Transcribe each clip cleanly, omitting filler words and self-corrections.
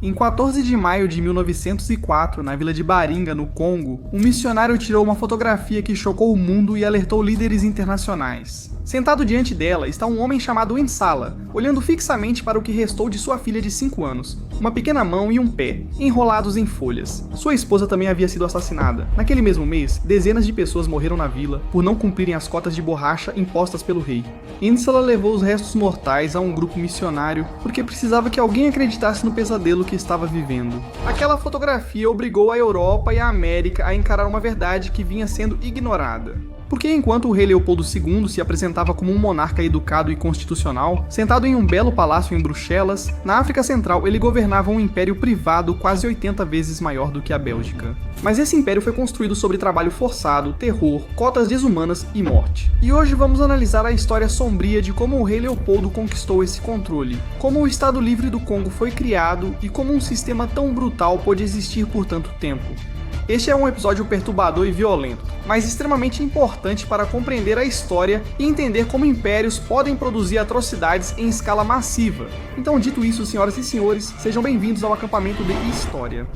Em 14 de maio de 1904, na vila de Baringa, no Congo, um missionário tirou uma fotografia que chocou o mundo e alertou líderes internacionais. Sentado diante dela está um homem chamado Ensala, olhando fixamente para o que restou de sua filha de 5 anos, uma pequena mão e um pé, enrolados em folhas. Sua esposa também havia sido assassinada. Naquele mesmo mês, dezenas de pessoas morreram na vila por não cumprirem as cotas de borracha impostas pelo rei. Ensala levou os restos mortais a um grupo missionário porque precisava que alguém acreditasse no pesadelo que estava vivendo. Aquela fotografia obrigou a Europa e a América a encarar uma verdade que vinha sendo ignorada. Porque enquanto o rei Leopoldo II se apresentava como um monarca educado e constitucional, sentado em um belo palácio em Bruxelas, na África Central ele governava um império privado quase 80 vezes maior do que a Bélgica. Mas esse império foi construído sobre trabalho forçado, terror, cotas desumanas e morte. E hoje vamos analisar a história sombria de como o rei Leopoldo conquistou esse controle, como o Estado Livre do Congo foi criado e como um sistema tão brutal pôde existir por tanto tempo. Este é um episódio perturbador e violento, mas extremamente importante para compreender a história e entender como impérios podem produzir atrocidades em escala massiva. Então, dito isso, senhoras e senhores, sejam bem-vindos ao acampamento de História.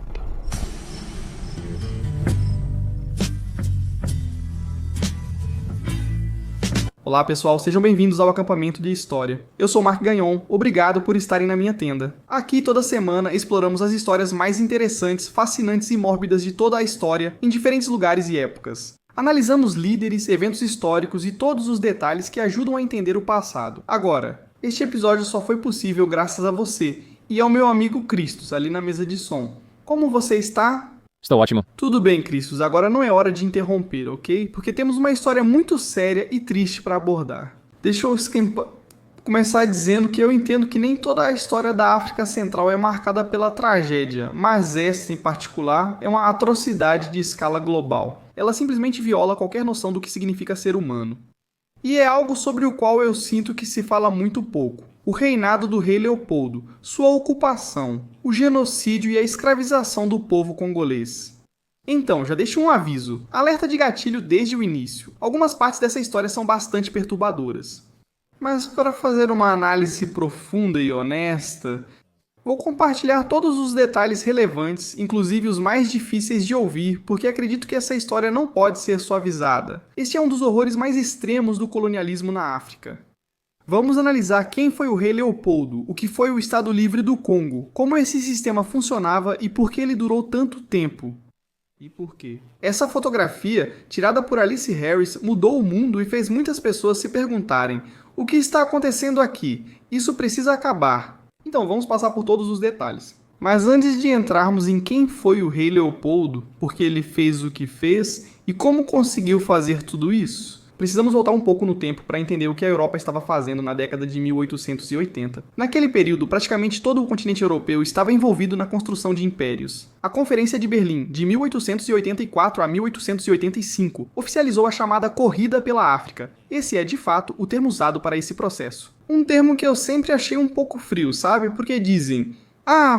Olá pessoal, sejam bem-vindos ao acampamento de História. Eu sou Marc Gagnon, obrigado por estarem na minha tenda. Aqui toda semana exploramos as histórias mais interessantes, fascinantes e mórbidas de toda a história, em diferentes lugares e épocas. Analisamos líderes, eventos históricos e todos os detalhes que ajudam a entender o passado. Agora, este episódio só foi possível graças a você e ao meu amigo Cristos, ali na mesa de som. Como você está? Estou ótimo. Tudo bem, Cristos, agora não é hora de interromper, ok? Porque temos uma história muito séria e triste para abordar. Deixa eu começar dizendo que eu entendo que nem toda a história da África Central é marcada pela tragédia, mas essa, em particular, é uma atrocidade de escala global. Ela simplesmente viola qualquer noção do que significa ser humano. E é algo sobre o qual eu sinto que se fala muito pouco. O reinado do rei Leopoldo, sua ocupação, o genocídio e a escravização do povo congolês. Então, já deixo um aviso, alerta de gatilho desde o início. Algumas partes dessa história são bastante perturbadoras. Mas para fazer uma análise profunda e honesta, vou compartilhar todos os detalhes relevantes, inclusive os mais difíceis de ouvir, porque acredito que essa história não pode ser suavizada. Este é um dos horrores mais extremos do colonialismo na África. Vamos analisar quem foi o rei Leopoldo, o que foi o Estado Livre do Congo, como esse sistema funcionava e por que ele durou tanto tempo. E por quê? Essa fotografia, tirada por Alice Harris, mudou o mundo e fez muitas pessoas se perguntarem: o que está acontecendo aqui? Isso precisa acabar. Então vamos passar por todos os detalhes. Mas antes de entrarmos em quem foi o rei Leopoldo, por que ele fez o que fez e como conseguiu fazer tudo isso, precisamos voltar um pouco no tempo para entender o que a Europa estava fazendo na década de 1880. Naquele período, praticamente todo o continente europeu estava envolvido na construção de impérios. A Conferência de Berlim, de 1884 a 1885, oficializou a chamada Corrida pela África. Esse é, de fato, o termo usado para esse processo. Um termo que eu sempre achei um pouco frio, sabe? Porque dizem: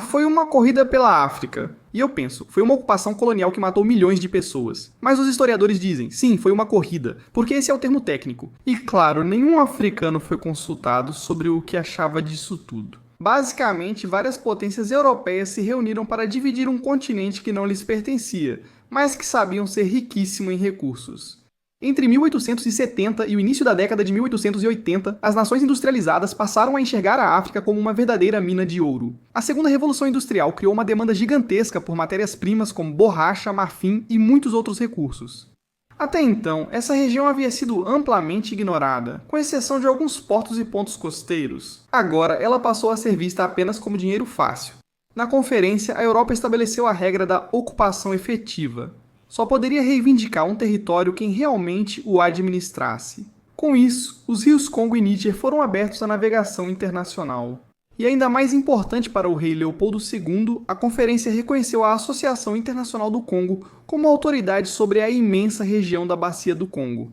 foi uma corrida pela África. E eu penso, foi uma ocupação colonial que matou milhões de pessoas. Mas os historiadores dizem, sim, foi uma corrida, porque esse é o termo técnico. E claro, nenhum africano foi consultado sobre o que achava disso tudo. Basicamente, várias potências europeias se reuniram para dividir um continente que não lhes pertencia, mas que sabiam ser riquíssimo em recursos. Entre 1870 e o início da década de 1880, as nações industrializadas passaram a enxergar a África como uma verdadeira mina de ouro. A segunda revolução industrial criou uma demanda gigantesca por matérias-primas como borracha, marfim e muitos outros recursos. Até então, essa região havia sido amplamente ignorada, com exceção de alguns portos e pontos costeiros. Agora, ela passou a ser vista apenas como dinheiro fácil. Na conferência, a Europa estabeleceu a regra da ocupação efetiva. Só poderia reivindicar um território quem realmente o administrasse. Com isso, os rios Congo e Níger foram abertos à navegação internacional. E ainda mais importante para o rei Leopoldo II, a conferência reconheceu a Associação Internacional do Congo como autoridade sobre a imensa região da Bacia do Congo.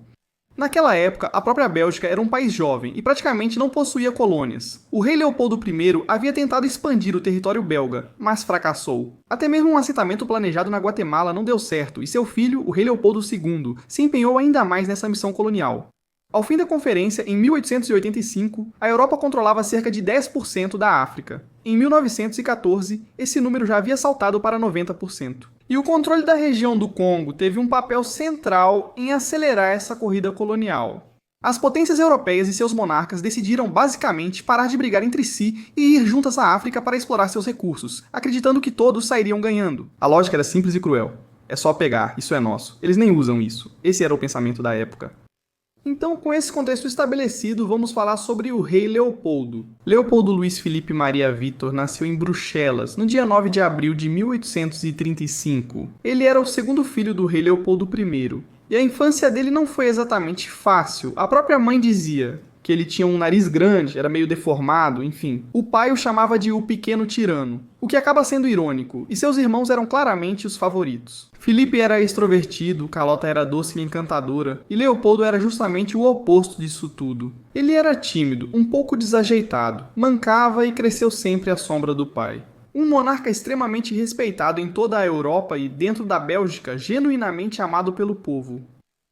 Naquela época, a própria Bélgica era um país jovem e praticamente não possuía colônias. O rei Leopoldo I havia tentado expandir o território belga, mas fracassou. Até mesmo um assentamento planejado na Guatemala não deu certo e seu filho, o rei Leopoldo II, se empenhou ainda mais nessa missão colonial. Ao fim da conferência, em 1885, a Europa controlava cerca de 10% da África. Em 1914, esse número já havia saltado para 90%. E o controle da região do Congo teve um papel central em acelerar essa corrida colonial. As potências europeias e seus monarcas decidiram basicamente parar de brigar entre si e ir juntas à África para explorar seus recursos, acreditando que todos sairiam ganhando. A lógica era simples e cruel. É só pegar, isso é nosso. Eles nem usam isso. Esse era o pensamento da época. Então, com esse contexto estabelecido, vamos falar sobre o rei Leopoldo. Leopoldo Luís Filipe Maria Vitor nasceu em Bruxelas, no dia 9 de abril de 1835. Ele era o segundo filho do rei Leopoldo I. E a infância dele não foi exatamente fácil. A própria mãe dizia que ele tinha um nariz grande, era meio deformado, enfim. O pai o chamava de o pequeno tirano, o que acaba sendo irônico, e seus irmãos eram claramente os favoritos. Filipe era extrovertido, Carlota era doce e encantadora, e Leopoldo era justamente o oposto disso tudo. Ele era tímido, um pouco desajeitado, mancava e cresceu sempre à sombra do pai. Um monarca extremamente respeitado em toda a Europa e dentro da Bélgica, genuinamente amado pelo povo.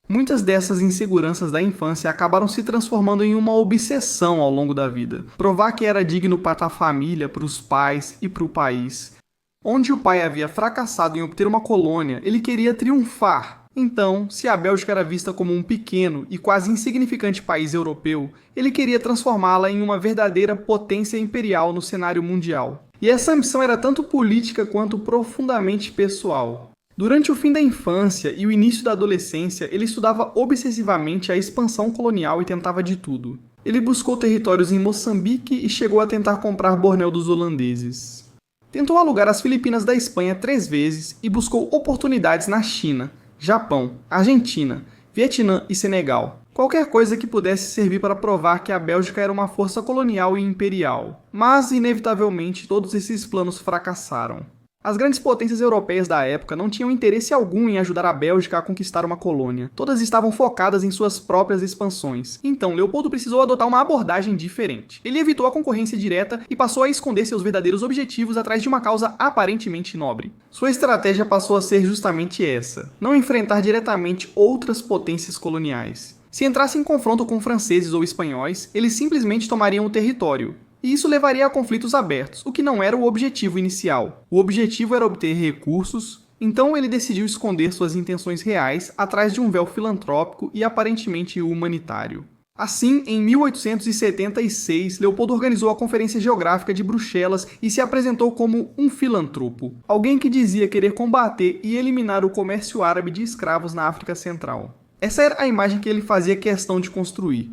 Muitas dessas inseguranças da infância acabaram se transformando em uma obsessão ao longo da vida. Provar que era digno para a família, para os pais e para o país. Onde o pai havia fracassado em obter uma colônia, ele queria triunfar. Então, se a Bélgica era vista como um pequeno e quase insignificante país europeu, ele queria transformá-la em uma verdadeira potência imperial no cenário mundial. E essa ambição era tanto política quanto profundamente pessoal. Durante o fim da infância e o início da adolescência, ele estudava obsessivamente a expansão colonial e tentava de tudo. Ele buscou territórios em Moçambique e chegou a tentar comprar Bornéu dos holandeses. Tentou alugar as Filipinas da Espanha 3 vezes e buscou oportunidades na China, Japão, Argentina, Vietnã e Senegal. Qualquer coisa que pudesse servir para provar que a Bélgica era uma força colonial e imperial. Mas, inevitavelmente, todos esses planos fracassaram. As grandes potências europeias da época não tinham interesse algum em ajudar a Bélgica a conquistar uma colônia. Todas estavam focadas em suas próprias expansões. Então, Leopoldo precisou adotar uma abordagem diferente. Ele evitou a concorrência direta e passou a esconder seus verdadeiros objetivos atrás de uma causa aparentemente nobre. Sua estratégia passou a ser justamente essa: não enfrentar diretamente outras potências coloniais. Se entrasse em confronto com franceses ou espanhóis, eles simplesmente tomariam o território. E isso levaria a conflitos abertos, o que não era o objetivo inicial. O objetivo era obter recursos, então ele decidiu esconder suas intenções reais atrás de um véu filantrópico e aparentemente humanitário. Assim, em 1876, Leopoldo organizou a Conferência Geográfica de Bruxelas e se apresentou como um filantropo, alguém que dizia querer combater e eliminar o comércio árabe de escravos na África Central. Essa era a imagem que ele fazia questão de construir.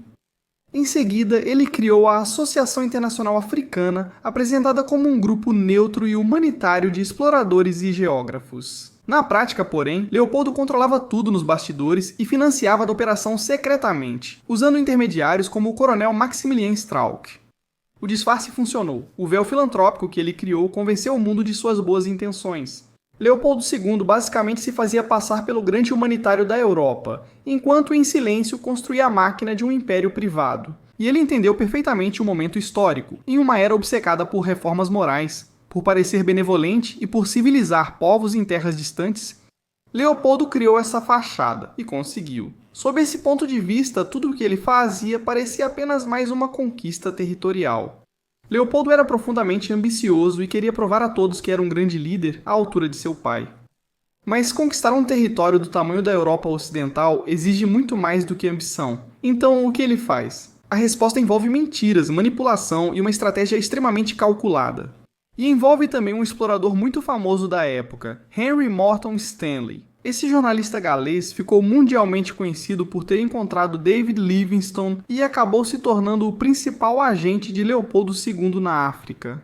Em seguida, ele criou a Associação Internacional Africana, apresentada como um grupo neutro e humanitário de exploradores e geógrafos. Na prática, porém, Leopoldo controlava tudo nos bastidores e financiava a operação secretamente, usando intermediários como o coronel Maximilien Strauch. O disfarce funcionou. O véu filantrópico que ele criou convenceu o mundo de suas boas intenções. Leopoldo II basicamente se fazia passar pelo grande humanitário da Europa, enquanto em silêncio construía a máquina de um império privado. E ele entendeu perfeitamente o momento histórico, em uma era obcecada por reformas morais, por parecer benevolente e por civilizar povos em terras distantes. Leopoldo criou essa fachada, e conseguiu. Sob esse ponto de vista, tudo o que ele fazia parecia apenas mais uma conquista territorial. Leopoldo era profundamente ambicioso e queria provar a todos que era um grande líder à altura de seu pai. Mas conquistar um território do tamanho da Europa Ocidental exige muito mais do que ambição. Então, o que ele faz? A resposta envolve mentiras, manipulação e uma estratégia extremamente calculada. E envolve também um explorador muito famoso da época, Henry Morton Stanley. Esse jornalista galês ficou mundialmente conhecido por ter encontrado David Livingstone e acabou se tornando o principal agente de Leopoldo II na África.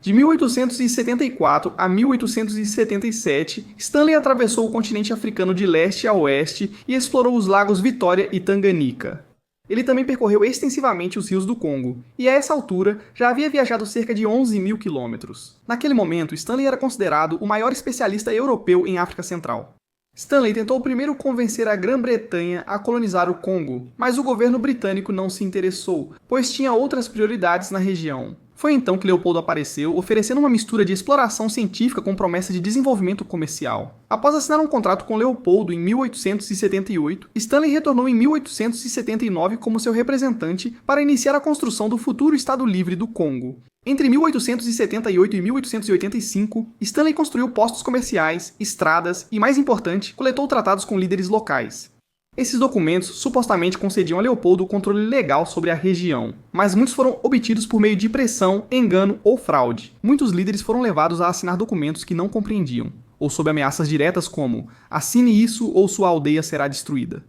De 1874 a 1877, Stanley atravessou o continente africano de leste a oeste e explorou os lagos Vitória e Tanganica. Ele também percorreu extensivamente os rios do Congo, e a essa altura já havia viajado cerca de 11.000 quilômetros. Naquele momento, Stanley era considerado o maior especialista europeu em África Central. Stanley tentou primeiro convencer a Grã-Bretanha a colonizar o Congo, mas o governo britânico não se interessou, pois tinha outras prioridades na região. Foi então que Leopoldo apareceu, oferecendo uma mistura de exploração científica com promessa de desenvolvimento comercial. Após assinar um contrato com Leopoldo em 1878, Stanley retornou em 1879 como seu representante para iniciar a construção do futuro Estado Livre do Congo. Entre 1878 e 1885, Stanley construiu postos comerciais, estradas e, mais importante, coletou tratados com líderes locais. Esses documentos supostamente concediam a Leopoldo o controle legal sobre a região, mas muitos foram obtidos por meio de pressão, engano ou fraude. Muitos líderes foram levados a assinar documentos que não compreendiam, ou sob ameaças diretas como "assine isso ou sua aldeia será destruída".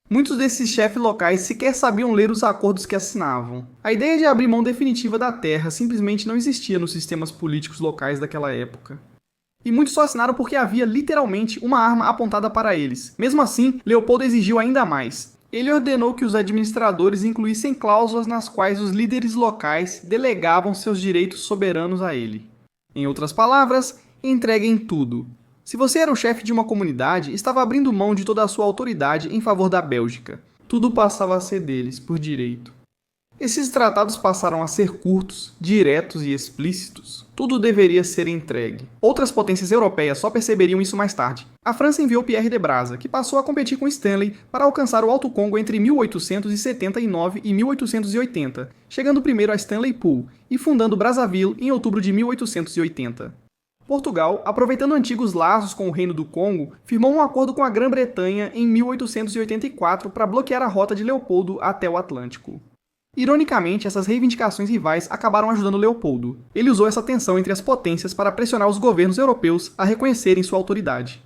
Muitos desses chefes locais sequer sabiam ler os acordos que assinavam. A ideia de abrir mão definitiva da terra simplesmente não existia nos sistemas políticos locais daquela época. E muitos só assinaram porque havia literalmente uma arma apontada para eles. Mesmo assim, Leopoldo exigiu ainda mais. Ele ordenou que os administradores incluíssem cláusulas nas quais os líderes locais delegavam seus direitos soberanos a ele. Em outras palavras, entreguem tudo. Se você era o chefe de uma comunidade, estava abrindo mão de toda a sua autoridade em favor da Bélgica. Tudo passava a ser deles, por direito. Esses tratados passaram a ser curtos, diretos e explícitos. Tudo deveria ser entregue. Outras potências europeias só perceberiam isso mais tarde. A França enviou Pierre de Brazza, que passou a competir com Stanley para alcançar o Alto Congo entre 1879 e 1880, chegando primeiro a Stanley Pool e fundando Brazzaville em outubro de 1880. Portugal, aproveitando antigos laços com o Reino do Congo, firmou um acordo com a Grã-Bretanha em 1884 para bloquear a rota de Leopoldo até o Atlântico. Ironicamente, essas reivindicações rivais acabaram ajudando Leopoldo. Ele usou essa tensão entre as potências para pressionar os governos europeus a reconhecerem sua autoridade.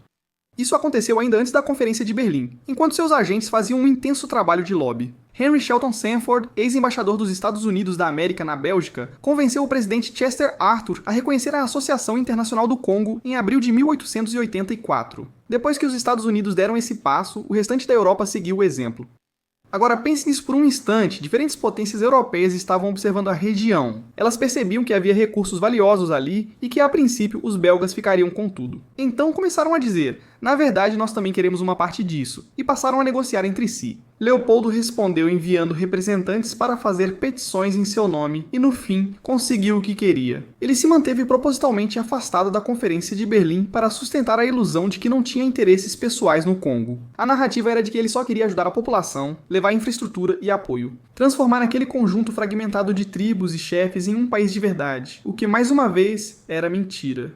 Isso aconteceu ainda antes da Conferência de Berlim, enquanto seus agentes faziam um intenso trabalho de lobby. Henry Shelton Sanford, ex-embaixador dos Estados Unidos da América na Bélgica, convenceu o presidente Chester Arthur a reconhecer a Associação Internacional do Congo em abril de 1884. Depois que os Estados Unidos deram esse passo, o restante da Europa seguiu o exemplo. Agora pense nisso por um instante, diferentes potências europeias estavam observando a região. Elas percebiam que havia recursos valiosos ali e que, a princípio, os belgas ficariam com tudo. Então começaram a dizer, na verdade nós também queremos uma parte disso, e passaram a negociar entre si. Leopoldo respondeu enviando representantes para fazer petições em seu nome e, no fim, conseguiu o que queria. Ele se manteve propositalmente afastado da Conferência de Berlim para sustentar a ilusão de que não tinha interesses pessoais no Congo. A narrativa era de que ele só queria ajudar a população, levar infraestrutura e apoio, transformar aquele conjunto fragmentado de tribos e chefes em um país de verdade, o que mais uma vez era mentira.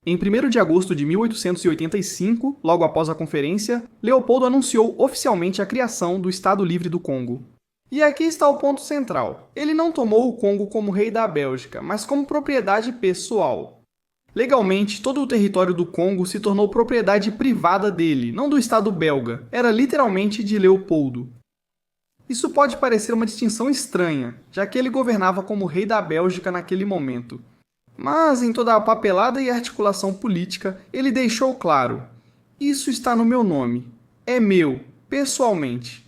Em 1º de agosto de 1885, logo após a conferência, Leopoldo anunciou oficialmente a criação do Estado Livre do Congo. E aqui está o ponto central. Ele não tomou o Congo como rei da Bélgica, mas como propriedade pessoal. Legalmente, todo o território do Congo se tornou propriedade privada dele, não do Estado belga. Era literalmente de Leopoldo. Isso pode parecer uma distinção estranha, já que ele governava como rei da Bélgica naquele momento. Mas, em toda a papelada e articulação política, ele deixou claro: isso está no meu nome. É meu, pessoalmente.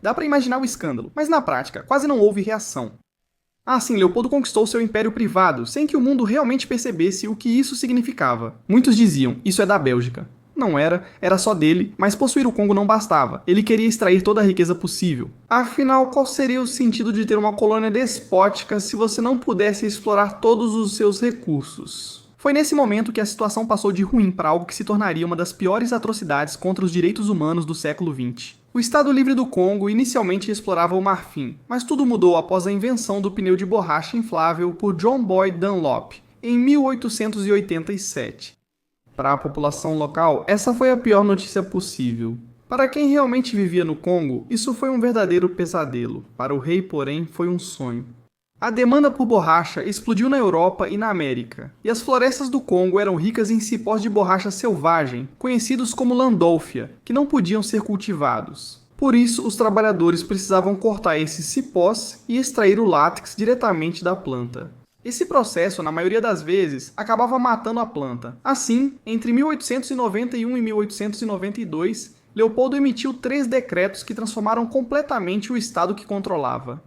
Dá para imaginar o escândalo, mas na prática, quase não houve reação. Assim, Leopoldo conquistou seu império privado, sem que o mundo realmente percebesse o que isso significava. Muitos diziam, isso é da Bélgica. Não era só dele, mas possuir o Congo não bastava. Ele queria extrair toda a riqueza possível. Afinal, qual seria o sentido de ter uma colônia despótica se você não pudesse explorar todos os seus recursos? Foi nesse momento que a situação passou de ruim para algo que se tornaria uma das piores atrocidades contra os direitos humanos do século XX. O Estado Livre do Congo inicialmente explorava o marfim, mas tudo mudou após a invenção do pneu de borracha inflável por John Boyd Dunlop, em 1887. Para a população local, essa foi a pior notícia possível. Para quem realmente vivia no Congo, isso foi um verdadeiro pesadelo. Para o rei, porém, foi um sonho. A demanda por borracha explodiu na Europa e na América, e as florestas do Congo eram ricas em cipós de borracha selvagem, conhecidos como landolfia, que não podiam ser cultivados. Por isso, os trabalhadores precisavam cortar esses cipós e extrair o látex diretamente da planta. Esse processo, na maioria das vezes, acabava matando a planta. Assim, entre 1891 e 1892, Leopoldo emitiu 3 decretos que transformaram completamente o estado que controlava.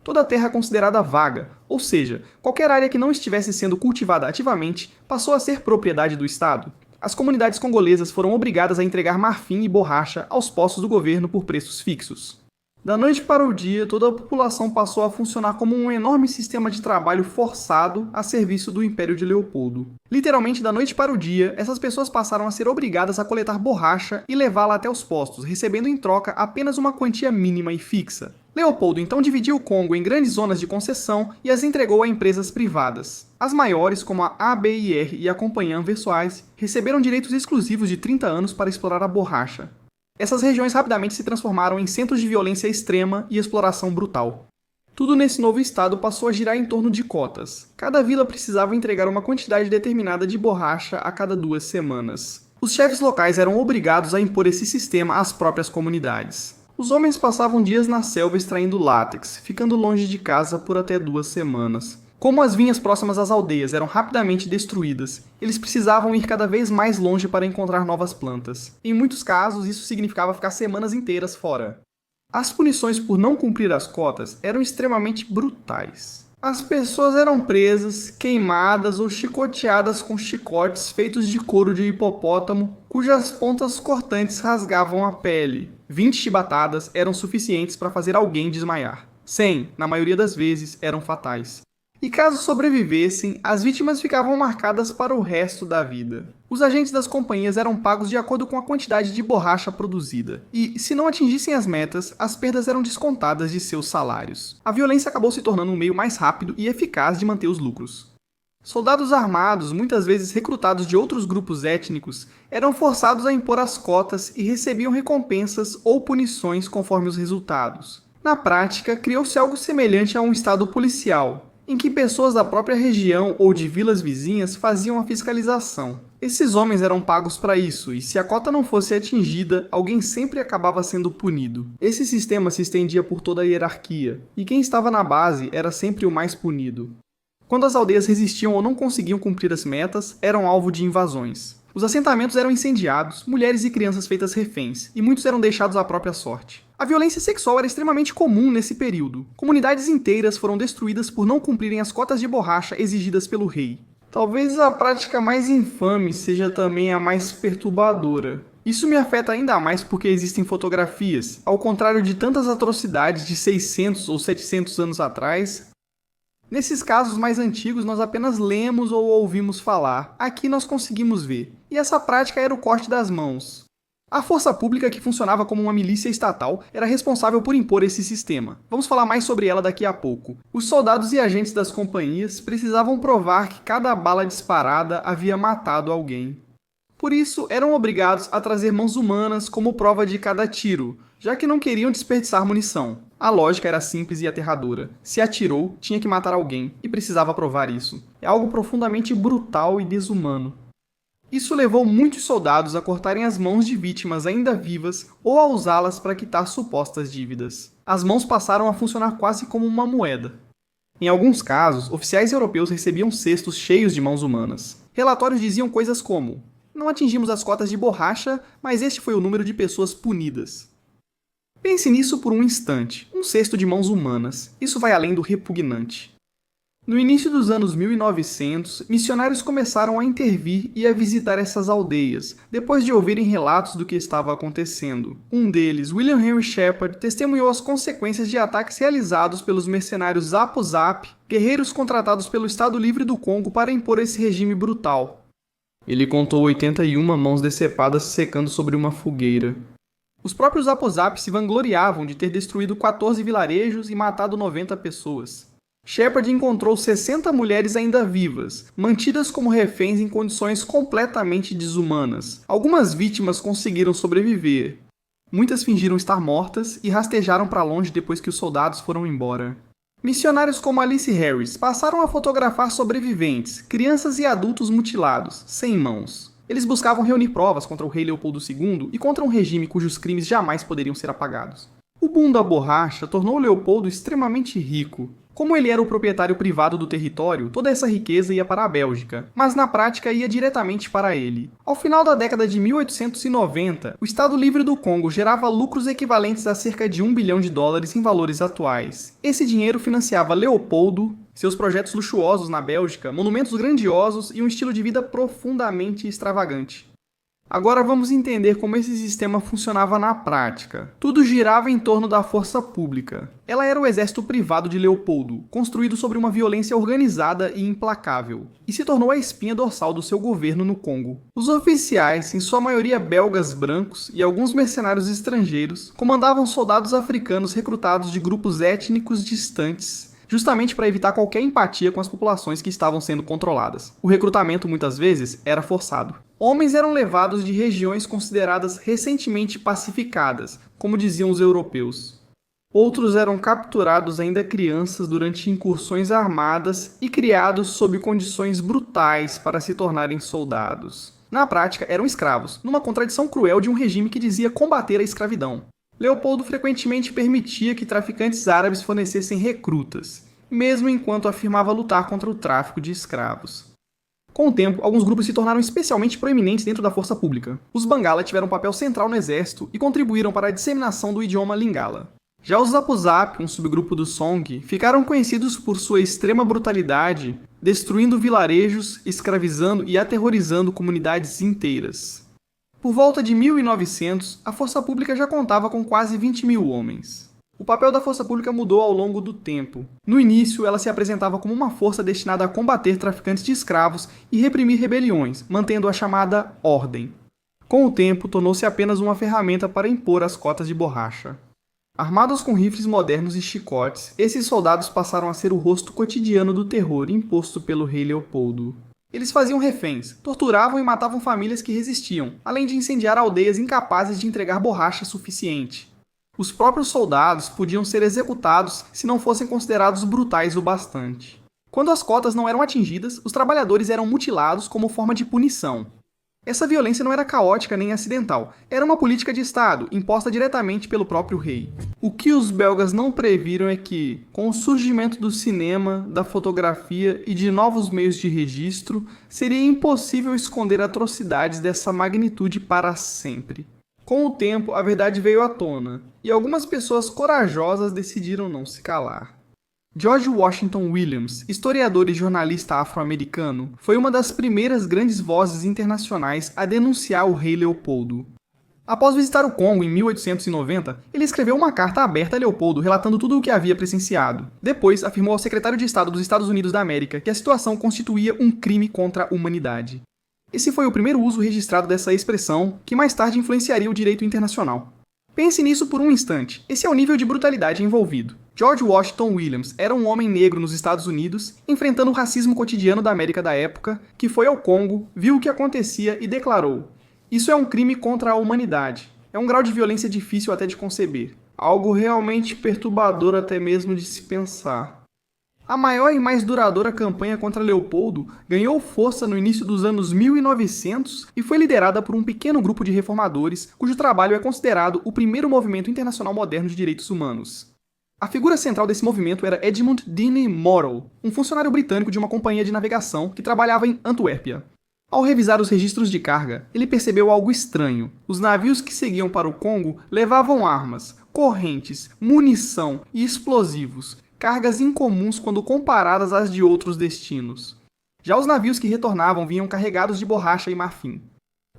Toda a terra considerada vaga, ou seja, qualquer área que não estivesse sendo cultivada ativamente, passou a ser propriedade do estado. As comunidades congolesas foram obrigadas a entregar marfim e borracha aos postos do governo por preços fixos. Da noite para o dia, toda a população passou a funcionar como um enorme sistema de trabalho forçado a serviço do Império de Leopoldo. Literalmente, da noite para o dia, essas pessoas passaram a ser obrigadas a coletar borracha e levá-la até os postos, recebendo em troca apenas uma quantia mínima e fixa. Leopoldo então dividiu o Congo em grandes zonas de concessão e as entregou a empresas privadas. As maiores, como a ABIR e a Companhia Anversoise, receberam direitos exclusivos de 30 anos para explorar a borracha. Essas regiões rapidamente se transformaram em centros de violência extrema e exploração brutal. Tudo nesse novo estado passou a girar em torno de cotas. Cada vila precisava entregar uma quantidade determinada de borracha a cada 2 semanas. Os chefes locais eram obrigados a impor esse sistema às próprias comunidades. Os homens passavam dias na selva extraindo látex, ficando longe de casa por até 2 semanas. Como as vinhas próximas às aldeias eram rapidamente destruídas, eles precisavam ir cada vez mais longe para encontrar novas plantas. Em muitos casos, isso significava ficar semanas inteiras fora. As punições por não cumprir as cotas eram extremamente brutais. As pessoas eram presas, queimadas ou chicoteadas com chicotes feitos de couro de hipopótamo, cujas pontas cortantes rasgavam a pele. 20 chibatadas eram suficientes para fazer alguém desmaiar. 100, na maioria das vezes, eram fatais. E caso sobrevivessem, as vítimas ficavam marcadas para o resto da vida. Os agentes das companhias eram pagos de acordo com a quantidade de borracha produzida, e, se não atingissem as metas, as perdas eram descontadas de seus salários. A violência acabou se tornando um meio mais rápido e eficaz de manter os lucros. Soldados armados, muitas vezes recrutados de outros grupos étnicos, eram forçados a impor as cotas e recebiam recompensas ou punições conforme os resultados. Na prática, criou-se algo semelhante a um estado policial, em que pessoas da própria região ou de vilas vizinhas faziam a fiscalização. Esses homens eram pagos para isso, e se a cota não fosse atingida, alguém sempre acabava sendo punido. Esse sistema se estendia por toda a hierarquia, e quem estava na base era sempre o mais punido. Quando as aldeias resistiam ou não conseguiam cumprir as metas, eram alvo de invasões. Os assentamentos eram incendiados, mulheres e crianças feitas reféns, e muitos eram deixados à própria sorte. A violência sexual era extremamente comum nesse período. Comunidades inteiras foram destruídas por não cumprirem as cotas de borracha exigidas pelo rei. Talvez a prática mais infame seja também a mais perturbadora. Isso me afeta ainda mais porque existem fotografias. Ao contrário de tantas atrocidades de 600 ou 700 anos atrás, nesses casos mais antigos nós apenas lemos ou ouvimos falar. Aqui nós conseguimos ver. E essa prática era o corte das mãos. A força pública, que funcionava como uma milícia estatal, era responsável por impor esse sistema. Vamos falar mais sobre ela daqui a pouco. Os soldados e agentes das companhias precisavam provar que cada bala disparada havia matado alguém. Por isso, eram obrigados a trazer mãos humanas como prova de cada tiro, já que não queriam desperdiçar munição. A lógica era simples e aterradora. Se atirou, tinha que matar alguém, e precisava provar isso. É algo profundamente brutal e desumano. Isso levou muitos soldados a cortarem as mãos de vítimas ainda vivas ou a usá-las para quitar supostas dívidas. As mãos passaram a funcionar quase como uma moeda. Em alguns casos, oficiais europeus recebiam cestos cheios de mãos humanas. Relatórios diziam coisas como: não atingimos as cotas de borracha, mas este foi o número de pessoas punidas. Pense nisso por um instante, um cesto de mãos humanas. Isso vai além do repugnante. No início dos anos 1900, missionários começaram a intervir e a visitar essas aldeias, depois de ouvirem relatos do que estava acontecendo. Um deles, William Henry Shepard, testemunhou as consequências de ataques realizados pelos mercenários Zapo-Zap, guerreiros contratados pelo Estado Livre do Congo para impor esse regime brutal. Ele contou 81 mãos decepadas secando sobre uma fogueira. Os próprios Zapo-Zap se vangloriavam de ter destruído 14 vilarejos e matado 90 pessoas. Shepard encontrou 60 mulheres ainda vivas, mantidas como reféns em condições completamente desumanas. Algumas vítimas conseguiram sobreviver. Muitas fingiram estar mortas e rastejaram para longe depois que os soldados foram embora. Missionários como Alice Harris passaram a fotografar sobreviventes, crianças e adultos mutilados, sem mãos. Eles buscavam reunir provas contra o rei Leopoldo II e contra um regime cujos crimes jamais poderiam ser apagados. O boom da borracha tornou Leopoldo extremamente rico. Como ele era o proprietário privado do território, toda essa riqueza ia para a Bélgica, mas na prática ia diretamente para ele. Ao final da década de 1890, o Estado Livre do Congo gerava lucros equivalentes a cerca de $1 bilhão em valores atuais. Esse dinheiro financiava Leopoldo, seus projetos luxuosos na Bélgica, monumentos grandiosos e um estilo de vida profundamente extravagante. Agora vamos entender como esse sistema funcionava na prática. Tudo girava em torno da força pública. Ela era o exército privado de Leopoldo, construído sobre uma violência organizada e implacável, e se tornou a espinha dorsal do seu governo no Congo. Os oficiais, em sua maioria belgas brancos e alguns mercenários estrangeiros, comandavam soldados africanos recrutados de grupos étnicos distantes, justamente para evitar qualquer empatia com as populações que estavam sendo controladas. O recrutamento, muitas vezes, era forçado. Homens eram levados de regiões consideradas recentemente pacificadas, como diziam os europeus. Outros eram capturados ainda crianças durante incursões armadas e criados sob condições brutais para se tornarem soldados. Na prática, eram escravos, numa contradição cruel de um regime que dizia combater a escravidão. Leopoldo frequentemente permitia que traficantes árabes fornecessem recrutas, mesmo enquanto afirmava lutar contra o tráfico de escravos. Com o tempo, alguns grupos se tornaram especialmente proeminentes dentro da força pública. Os Bangala tiveram um papel central no exército e contribuíram para a disseminação do idioma Lingala. Já os Zapu-Zap, um subgrupo do Song, ficaram conhecidos por sua extrema brutalidade, destruindo vilarejos, escravizando e aterrorizando comunidades inteiras. Por volta de 1900, a força pública já contava com quase 20.000 homens. O papel da força pública mudou ao longo do tempo. No início, ela se apresentava como uma força destinada a combater traficantes de escravos e reprimir rebeliões, mantendo a chamada ordem. Com o tempo, tornou-se apenas uma ferramenta para impor as cotas de borracha. Armados com rifles modernos e chicotes, esses soldados passaram a ser o rosto cotidiano do terror imposto pelo rei Leopoldo. Eles faziam reféns, torturavam e matavam famílias que resistiam, além de incendiar aldeias incapazes de entregar borracha suficiente. Os próprios soldados podiam ser executados se não fossem considerados brutais o bastante. Quando as cotas não eram atingidas, os trabalhadores eram mutilados como forma de punição. Essa violência não era caótica nem acidental, era uma política de Estado, imposta diretamente pelo próprio rei. O que os belgas não previram é que, com o surgimento do cinema, da fotografia e de novos meios de registro, seria impossível esconder atrocidades dessa magnitude para sempre. Com o tempo, a verdade veio à tona, e algumas pessoas corajosas decidiram não se calar. George Washington Williams, historiador e jornalista afro-americano, foi uma das primeiras grandes vozes internacionais a denunciar o rei Leopoldo. Após visitar o Congo em 1890, ele escreveu uma carta aberta a Leopoldo relatando tudo o que havia presenciado. Depois, afirmou ao secretário de Estado dos Estados Unidos da América que a situação constituía um crime contra a humanidade. Esse foi o primeiro uso registrado dessa expressão, que mais tarde influenciaria o direito internacional. Pense nisso por um instante, esse é o nível de brutalidade envolvido. George Washington Williams era um homem negro nos Estados Unidos, enfrentando o racismo cotidiano da América da época, que foi ao Congo, viu o que acontecia e declarou: "Isso é um crime contra a humanidade. É um grau de violência difícil até de conceber. Algo realmente perturbador até mesmo de se pensar." A maior e mais duradoura campanha contra Leopoldo ganhou força no início dos anos 1900 e foi liderada por um pequeno grupo de reformadores, cujo trabalho é considerado o primeiro movimento internacional moderno de direitos humanos. A figura central desse movimento era Edmund Dean Morrow, um funcionário britânico de uma companhia de navegação que trabalhava em Antuérpia. Ao revisar os registros de carga, ele percebeu algo estranho. Os navios que seguiam para o Congo levavam armas, correntes, munição e explosivos, cargas incomuns quando comparadas às de outros destinos. Já os navios que retornavam vinham carregados de borracha e marfim.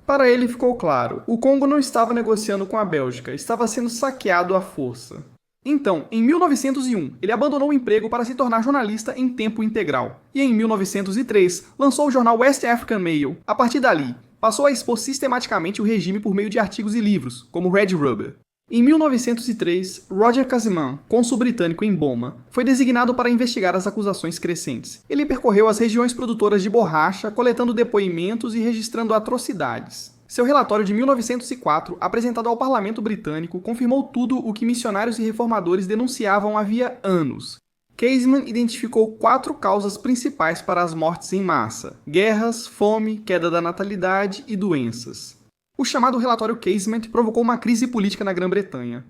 Para ele ficou claro, o Congo não estava negociando com a Bélgica, estava sendo saqueado à força. Então, em 1901, ele abandonou o emprego para se tornar jornalista em tempo integral. E em 1903, lançou o jornal West African Mail. A partir dali, passou a expor sistematicamente o regime por meio de artigos e livros, como Red Rubber. Em 1903, Roger Casimhan, cônsul britânico em Boma, foi designado para investigar as acusações crescentes. Ele percorreu as regiões produtoras de borracha, coletando depoimentos e registrando atrocidades. Seu relatório de 1904, apresentado ao parlamento britânico, confirmou tudo o que missionários e reformadores denunciavam havia anos. Caseman identificou 4 causas principais para as mortes em massa: guerras, fome, queda da natalidade e doenças. O chamado relatório Casement provocou uma crise política na Grã-Bretanha.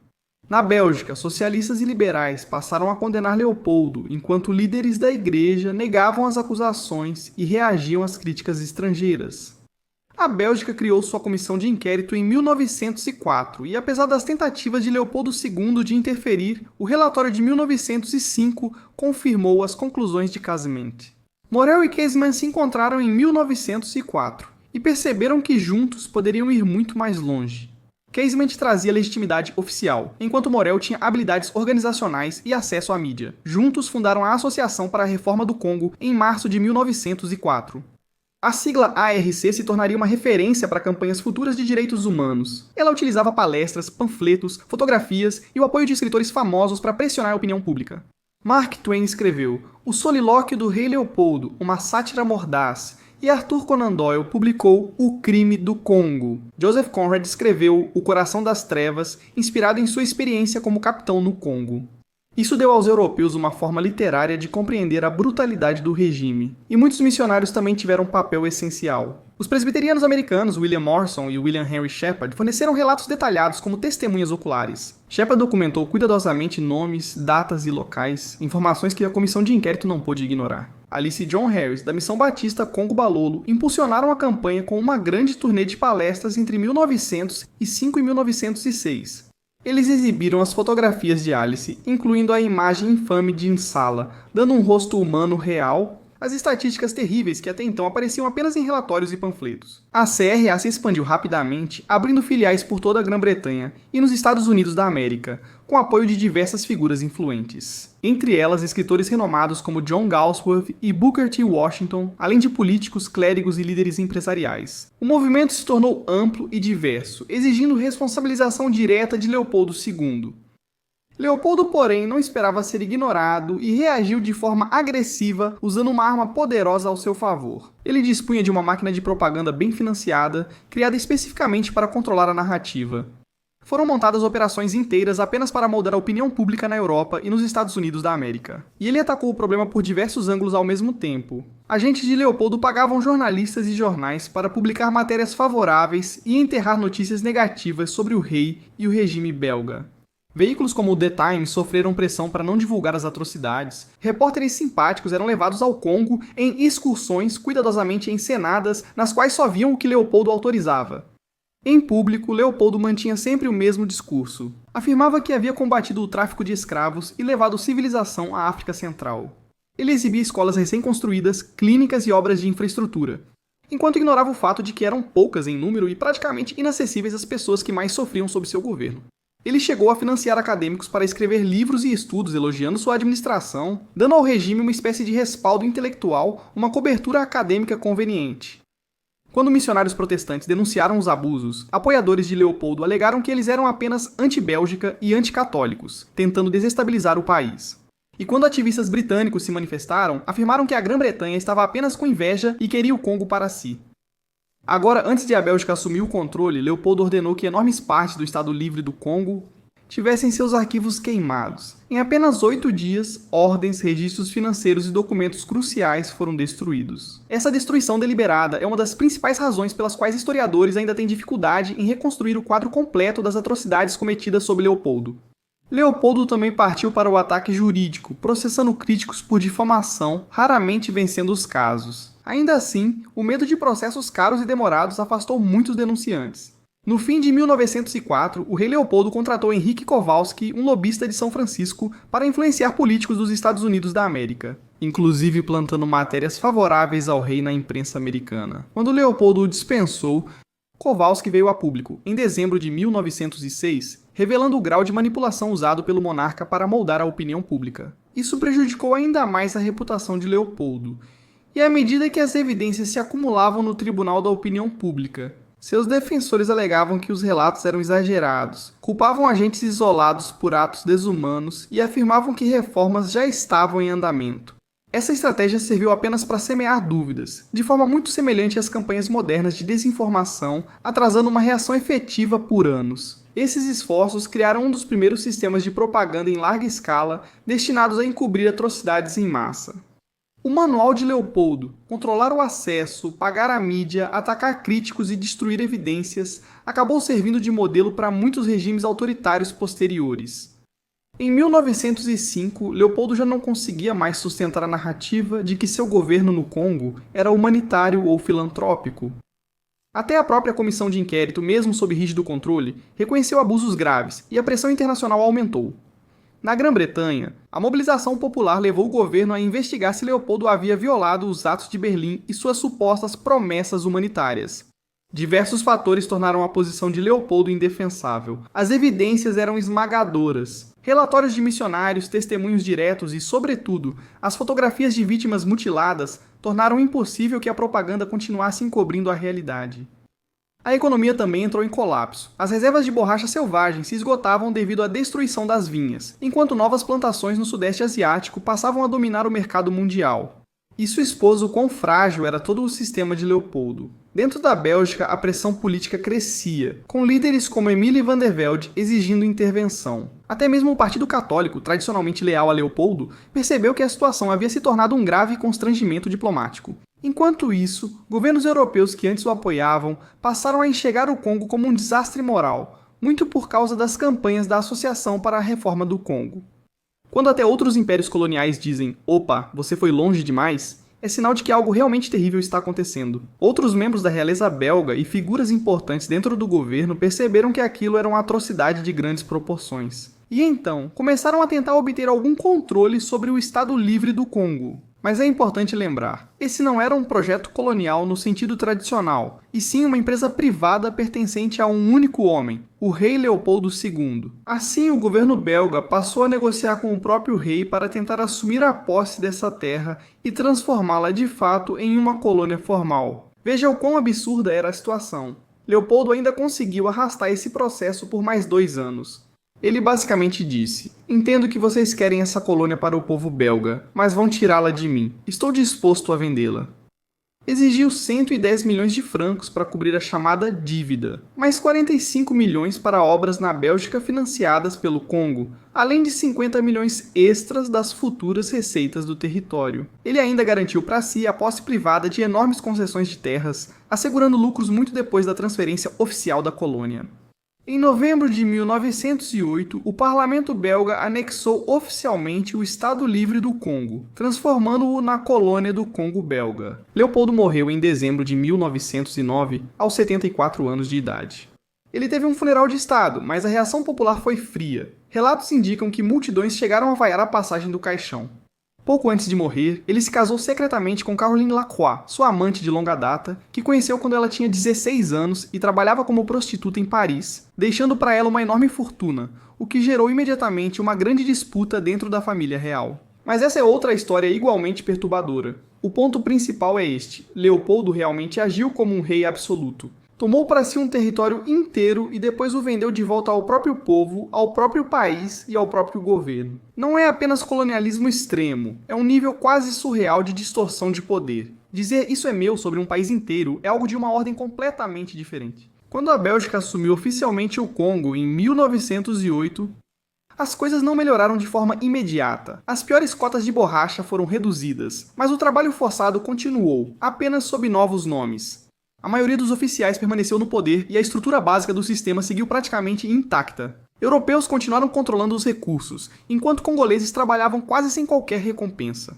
Na Bélgica, socialistas e liberais passaram a condenar Leopoldo, enquanto líderes da igreja negavam as acusações e reagiam às críticas estrangeiras. A Bélgica criou sua comissão de inquérito em 1904 e, apesar das tentativas de Leopoldo II de interferir, o relatório de 1905 confirmou as conclusões de Casement. Morel e Casement se encontraram em 1904. e perceberam que juntos poderiam ir muito mais longe. Casement trazia legitimidade oficial, enquanto Morel tinha habilidades organizacionais e acesso à mídia. Juntos fundaram a Associação para a Reforma do Congo em março de 1904. A sigla ARC se tornaria uma referência para campanhas futuras de direitos humanos. Ela utilizava palestras, panfletos, fotografias e o apoio de escritores famosos para pressionar a opinião pública. Mark Twain escreveu O Solilóquio do Rei Leopoldo, uma sátira mordaz, e Arthur Conan Doyle publicou O Crime do Congo. Joseph Conrad escreveu O Coração das Trevas, inspirado em sua experiência como capitão no Congo. Isso deu aos europeus uma forma literária de compreender a brutalidade do regime. E muitos missionários também tiveram um papel essencial. Os presbiterianos americanos William Morrison e William Henry Shepard forneceram relatos detalhados como testemunhas oculares. Shepard documentou cuidadosamente nomes, datas e locais, informações que a comissão de inquérito não pôde ignorar. Alice e John Harris, da Missão Batista Congo Balolo, impulsionaram a campanha com uma grande turnê de palestras entre 1905 e 1906. Eles exibiram as fotografias de Alice, incluindo a imagem infame de Nsala, dando um rosto humano real às estatísticas terríveis que até então apareciam apenas em relatórios e panfletos. A CRA se expandiu rapidamente, abrindo filiais por toda a Grã-Bretanha e nos Estados Unidos da América, com apoio de diversas figuras influentes. Entre elas, escritores renomados como John Galsworth e Booker T. Washington, além de políticos, clérigos e líderes empresariais. O movimento se tornou amplo e diverso, exigindo responsabilização direta de Leopoldo II. Leopoldo, porém, não esperava ser ignorado e reagiu de forma agressiva, usando uma arma poderosa ao seu favor. Ele dispunha de uma máquina de propaganda bem financiada, criada especificamente para controlar a narrativa. Foram montadas operações inteiras apenas para moldar a opinião pública na Europa e nos Estados Unidos da América. E ele atacou o problema por diversos ângulos ao mesmo tempo. Agentes de Leopoldo pagavam jornalistas e jornais para publicar matérias favoráveis e enterrar notícias negativas sobre o rei e o regime belga. Veículos como o The Times sofreram pressão para não divulgar as atrocidades. Repórteres simpáticos eram levados ao Congo em excursões cuidadosamente encenadas, nas quais só viam o que Leopoldo autorizava. Em público, Leopoldo mantinha sempre o mesmo discurso. Afirmava que havia combatido o tráfico de escravos e levado civilização à África Central. Ele exibia escolas recém-construídas, clínicas e obras de infraestrutura, enquanto ignorava o fato de que eram poucas em número e praticamente inacessíveis às pessoas que mais sofriam sob seu governo. Ele chegou a financiar acadêmicos para escrever livros e estudos elogiando sua administração, dando ao regime uma espécie de respaldo intelectual, uma cobertura acadêmica conveniente. Quando missionários protestantes denunciaram os abusos, apoiadores de Leopoldo alegaram que eles eram apenas anti-Bélgica e anticatólicos, tentando desestabilizar o país. E quando ativistas britânicos se manifestaram, afirmaram que a Grã-Bretanha estava apenas com inveja e queria o Congo para si. Agora, antes de a Bélgica assumir o controle, Leopoldo ordenou que enormes partes do Estado Livre do Congo tivessem seus arquivos queimados. Em apenas 8 dias, ordens, registros financeiros e documentos cruciais foram destruídos. Essa destruição deliberada é uma das principais razões pelas quais historiadores ainda têm dificuldade em reconstruir o quadro completo das atrocidades cometidas sob Leopoldo. Leopoldo também partiu para o ataque jurídico, processando críticos por difamação, raramente vencendo os casos. Ainda assim, o medo de processos caros e demorados afastou muitos denunciantes. No fim de 1904, o rei Leopoldo contratou Henrique Kowalski, um lobista de São Francisco, para influenciar políticos dos Estados Unidos da América, inclusive plantando matérias favoráveis ao rei na imprensa americana. Quando Leopoldo o dispensou, Kowalski veio a público, em dezembro de 1906, revelando o grau de manipulação usado pelo monarca para moldar a opinião pública. Isso prejudicou ainda mais a reputação de Leopoldo, e à medida que as evidências se acumulavam no Tribunal da Opinião Pública, seus defensores alegavam que os relatos eram exagerados, culpavam agentes isolados por atos desumanos e afirmavam que reformas já estavam em andamento. Essa estratégia serviu apenas para semear dúvidas, de forma muito semelhante às campanhas modernas de desinformação, atrasando uma reação efetiva por anos. Esses esforços criaram um dos primeiros sistemas de propaganda em larga escala destinados a encobrir atrocidades em massa. O Manual de Leopoldo, controlar o acesso, pagar a mídia, atacar críticos e destruir evidências, acabou servindo de modelo para muitos regimes autoritários posteriores. Em 1905, Leopoldo já não conseguia mais sustentar a narrativa de que seu governo no Congo era humanitário ou filantrópico. Até a própria comissão de inquérito, mesmo sob rígido controle, reconheceu abusos graves e a pressão internacional aumentou. Na Grã-Bretanha, a mobilização popular levou o governo a investigar se Leopoldo havia violado os Atos de Berlim e suas supostas promessas humanitárias. Diversos fatores tornaram a posição de Leopoldo indefensável. As evidências eram esmagadoras. Relatórios de missionários, testemunhos diretos e, sobretudo, as fotografias de vítimas mutiladas tornaram impossível que a propaganda continuasse encobrindo a realidade. A economia também entrou em colapso. As reservas de borracha selvagem se esgotavam devido à destruição das vinhas, enquanto novas plantações no Sudeste Asiático passavam a dominar o mercado mundial. Isso expôs o quão frágil era todo o sistema de Leopoldo. Dentro da Bélgica, a pressão política crescia, com líderes como Emile van der Velde exigindo intervenção. Até mesmo o Partido Católico, tradicionalmente leal a Leopoldo, percebeu que a situação havia se tornado um grave constrangimento diplomático. Enquanto isso, governos europeus que antes o apoiavam passaram a enxergar o Congo como um desastre moral, muito por causa das campanhas da Associação para a Reforma do Congo. Quando até outros impérios coloniais dizem "Opa, você foi longe demais", é sinal de que algo realmente terrível está acontecendo. Outros membros da realeza belga e figuras importantes dentro do governo perceberam que aquilo era uma atrocidade de grandes proporções. E então, começaram a tentar obter algum controle sobre o Estado Livre do Congo. Mas é importante lembrar, esse não era um projeto colonial no sentido tradicional, e sim uma empresa privada pertencente a um único homem, o rei Leopoldo II. Assim, o governo belga passou a negociar com o próprio rei para tentar assumir a posse dessa terra e transformá-la de fato em uma colônia formal. Veja o quão absurda era a situação. Leopoldo ainda conseguiu arrastar esse processo por mais 2 anos. Ele basicamente disse: "Entendo que vocês querem essa colônia para o povo belga, mas vão tirá-la de mim. Estou disposto a vendê-la." Exigiu 110 milhões de francos para cobrir a chamada dívida, mais 45 milhões para obras na Bélgica financiadas pelo Congo, além de 50 milhões extras das futuras receitas do território. Ele ainda garantiu para si a posse privada de enormes concessões de terras, assegurando lucros muito depois da transferência oficial da colônia. Em novembro de 1908, o parlamento belga anexou oficialmente o Estado Livre do Congo, transformando-o na colônia do Congo belga. Leopoldo morreu em dezembro de 1909, aos 74 anos de idade. Ele teve um funeral de Estado, mas a reação popular foi fria. Relatos indicam que multidões chegaram a vaiar a passagem do caixão. Pouco antes de morrer, ele se casou secretamente com Caroline Lacroix, sua amante de longa data, que conheceu quando ela tinha 16 anos e trabalhava como prostituta em Paris, deixando para ela uma enorme fortuna, o que gerou imediatamente uma grande disputa dentro da família real. Mas essa é outra história igualmente perturbadora. O ponto principal é este: Leopoldo realmente agiu como um rei absoluto. Tomou para si um território inteiro e depois o vendeu de volta ao próprio povo, ao próprio país e ao próprio governo. Não é apenas colonialismo extremo, é um nível quase surreal de distorção de poder. Dizer "isso é meu" sobre um país inteiro é algo de uma ordem completamente diferente. Quando a Bélgica assumiu oficialmente o Congo em 1908, as coisas não melhoraram de forma imediata. As piores cotas de borracha foram reduzidas, mas o trabalho forçado continuou, apenas sob novos nomes. A maioria dos oficiais permaneceu no poder e a estrutura básica do sistema seguiu praticamente intacta. Europeus continuaram controlando os recursos, enquanto congoleses trabalhavam quase sem qualquer recompensa.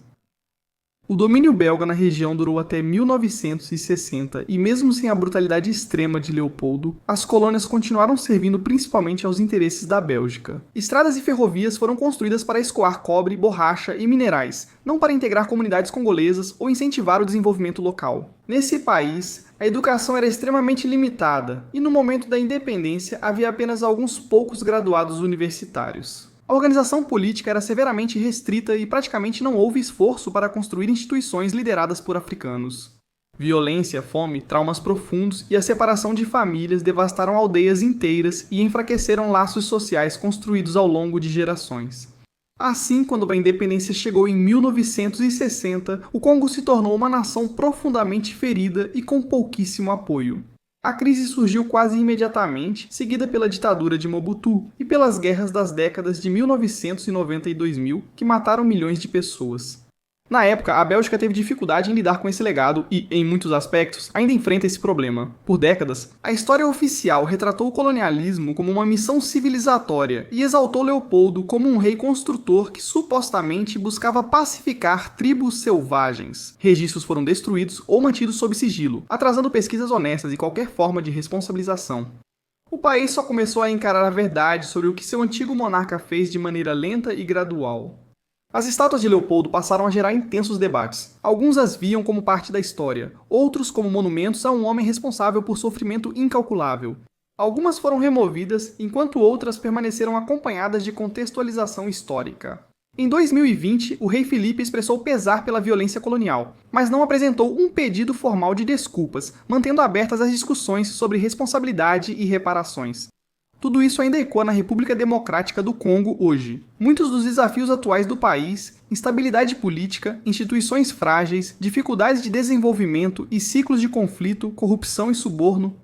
O domínio belga na região durou até 1960 e mesmo sem a brutalidade extrema de Leopoldo, as colônias continuaram servindo principalmente aos interesses da Bélgica. Estradas e ferrovias foram construídas para escoar cobre, borracha e minerais, não para integrar comunidades congolesas ou incentivar o desenvolvimento local. Nesse país, a educação era extremamente limitada e no momento da independência havia apenas alguns poucos graduados universitários. A organização política era severamente restrita e praticamente não houve esforço para construir instituições lideradas por africanos. Violência, fome, traumas profundos e a separação de famílias devastaram aldeias inteiras e enfraqueceram laços sociais construídos ao longo de gerações. Assim, quando a independência chegou em 1960, o Congo se tornou uma nação profundamente ferida e com pouquíssimo apoio. A crise surgiu quase imediatamente, seguida pela ditadura de Mobutu e pelas guerras das décadas de 1990 e 2000, que mataram milhões de pessoas. Na época, a Bélgica teve dificuldade em lidar com esse legado e, em muitos aspectos, ainda enfrenta esse problema. Por décadas, a história oficial retratou o colonialismo como uma missão civilizatória e exaltou Leopoldo como um rei construtor que supostamente buscava pacificar tribos selvagens. Registros foram destruídos ou mantidos sob sigilo, atrasando pesquisas honestas e qualquer forma de responsabilização. O país só começou a encarar a verdade sobre o que seu antigo monarca fez de maneira lenta e gradual. As estátuas de Leopoldo passaram a gerar intensos debates. Alguns as viam como parte da história, outros como monumentos a um homem responsável por sofrimento incalculável. Algumas foram removidas, enquanto outras permaneceram acompanhadas de contextualização histórica. Em 2020, o rei Felipe expressou pesar pela violência colonial, mas não apresentou um pedido formal de desculpas, mantendo abertas as discussões sobre responsabilidade e reparações. Tudo isso ainda ecoa na República Democrática do Congo hoje. Muitos dos desafios atuais do país, instabilidade política, instituições frágeis, dificuldades de desenvolvimento e ciclos de conflito, corrupção e suborno,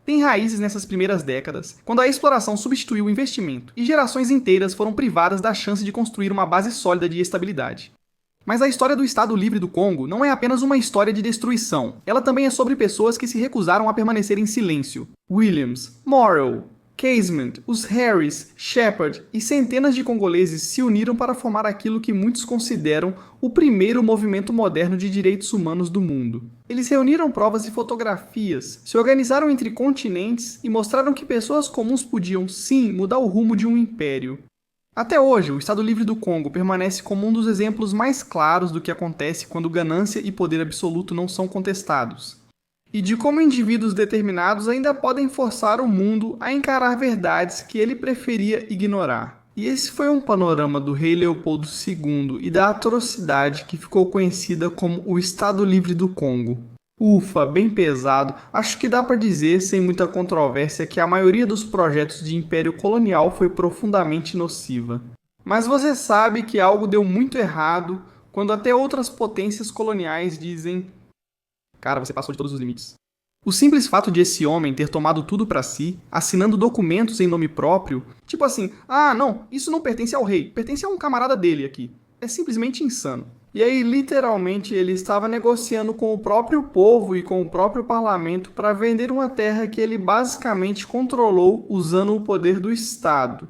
têm raízes nessas primeiras décadas, quando a exploração substituiu o investimento e gerações inteiras foram privadas da chance de construir uma base sólida de estabilidade. Mas a história do Estado Livre do Congo não é apenas uma história de destruição, ela também é sobre pessoas que se recusaram a permanecer em silêncio. Williams, Morrow, Casement, os Harris, Shepard e centenas de congoleses se uniram para formar aquilo que muitos consideram o primeiro movimento moderno de direitos humanos do mundo. Eles reuniram provas e fotografias, se organizaram entre continentes e mostraram que pessoas comuns podiam, sim, mudar o rumo de um império. Até hoje, o Estado Livre do Congo permanece como um dos exemplos mais claros do que acontece quando ganância e poder absoluto não são contestados. E de como indivíduos determinados ainda podem forçar o mundo a encarar verdades que ele preferia ignorar. E esse foi um panorama do rei Leopoldo II e da atrocidade que ficou conhecida como o Estado Livre do Congo. Ufa, bem pesado. Acho que dá para dizer, sem muita controvérsia, que a maioria dos projetos de império colonial foi profundamente nociva. Mas você sabe que algo deu muito errado quando até outras potências coloniais dizem: cara, você passou de todos os limites. O simples fato de esse homem ter tomado tudo pra si, assinando documentos em nome próprio, tipo assim, ah, não, isso não pertence ao rei, pertence a um camarada dele aqui. É simplesmente insano. E aí, literalmente, ele estava negociando com o próprio povo e com o próprio parlamento para vender uma terra que ele basicamente controlou usando o poder do Estado.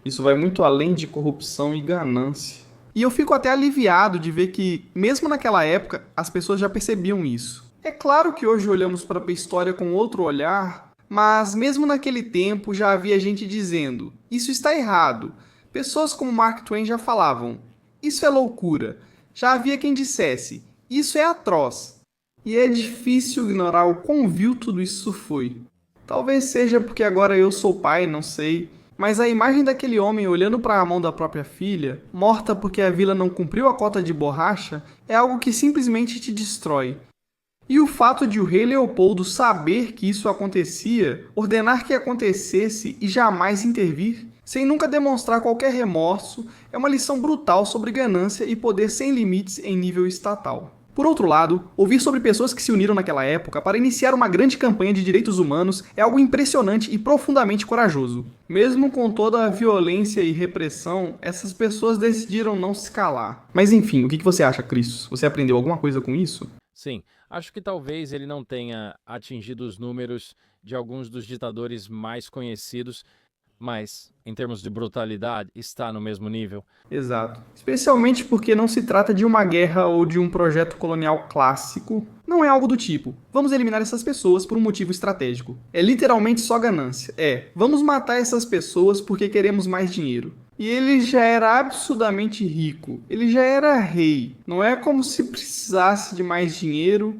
Isso vai muito além de corrupção e ganância. E eu fico até aliviado de ver que, mesmo naquela época, as pessoas já percebiam isso. É claro que hoje olhamos para a história com outro olhar, mas mesmo naquele tempo já havia gente dizendo: isso está errado. Pessoas como Mark Twain já falavam: isso é loucura. Já havia quem dissesse: isso é atroz. E é difícil ignorar o quão vil tudo isso foi. Talvez seja porque agora eu sou pai, não sei. Mas a imagem daquele homem olhando para a mão da própria filha, morta porque a vila não cumpriu a cota de borracha, é algo que simplesmente te destrói. E o fato de o rei Leopoldo saber que isso acontecia, ordenar que acontecesse e jamais intervir, sem nunca demonstrar qualquer remorso, é uma lição brutal sobre ganância e poder sem limites em nível estatal. Por outro lado, ouvir sobre pessoas que se uniram naquela época para iniciar uma grande campanha de direitos humanos é algo impressionante e profundamente corajoso. Mesmo com toda a violência e repressão, essas pessoas decidiram não se calar. Mas enfim, o que você acha, Cris? Você aprendeu alguma coisa com isso? Sim, acho que talvez ele não tenha atingido os números de alguns dos ditadores mais conhecidos, mas, em termos de brutalidade, está no mesmo nível. Exato. Especialmente porque não se trata de uma guerra ou de um projeto colonial clássico. Não é algo do tipo: vamos eliminar essas pessoas por um motivo estratégico. É literalmente só ganância. Vamos matar essas pessoas porque queremos mais dinheiro. E ele já era absurdamente rico. Ele já era rei. Não é como se precisasse de mais dinheiro.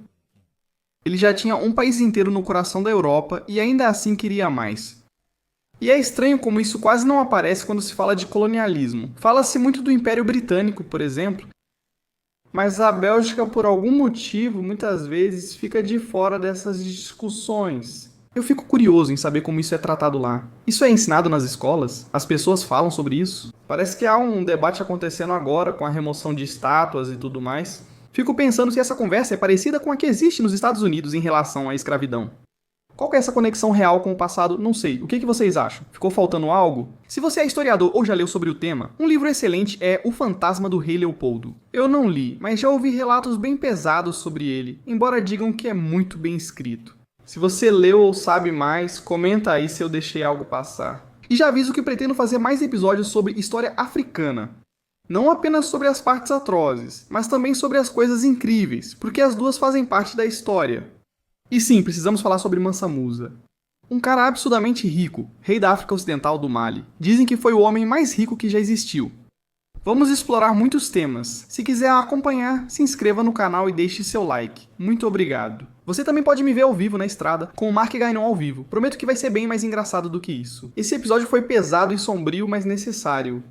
Ele já tinha um país inteiro no coração da Europa e ainda assim queria mais. E é estranho como isso quase não aparece quando se fala de colonialismo. Fala-se muito do Império Britânico, por exemplo, mas a Bélgica, por algum motivo, muitas vezes fica de fora dessas discussões. Eu fico curioso em saber como isso é tratado lá. Isso é ensinado nas escolas? As pessoas falam sobre isso? Parece que há um debate acontecendo agora com a remoção de estátuas e tudo mais. Fico pensando se essa conversa é parecida com a que existe nos Estados Unidos em relação à escravidão. Qual que é essa conexão real com o passado? Não sei. O que vocês acham? Ficou faltando algo? Se você é historiador ou já leu sobre o tema, um livro excelente é O Fantasma do Rei Leopoldo. Eu não li, mas já ouvi relatos bem pesados sobre ele, embora digam que é muito bem escrito. Se você leu ou sabe mais, comenta aí se eu deixei algo passar. E já aviso que pretendo fazer mais episódios sobre história africana. Não apenas sobre as partes atrozes, mas também sobre as coisas incríveis, porque as duas fazem parte da história. E sim, precisamos falar sobre Mansa Musa. Um cara absurdamente rico, rei da África Ocidental do Mali. Dizem que foi o homem mais rico que já existiu. Vamos explorar muitos temas. Se quiser acompanhar, se inscreva no canal e deixe seu like. Muito obrigado. Você também pode me ver ao vivo na estrada, com o Mark Gainon ao vivo. Prometo que vai ser bem mais engraçado do que isso. Esse episódio foi pesado e sombrio, mas necessário.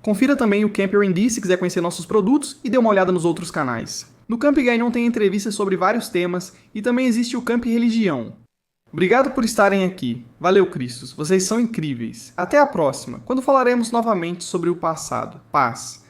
Confira também o Camp R&D se quiser conhecer nossos produtos e dê uma olhada nos outros canais. No Camp Gainon tem entrevistas sobre vários temas e também existe o Camp Religião. Obrigado por estarem aqui. Valeu, Cristos. Vocês são incríveis. Até a próxima, quando falaremos novamente sobre o passado. Paz.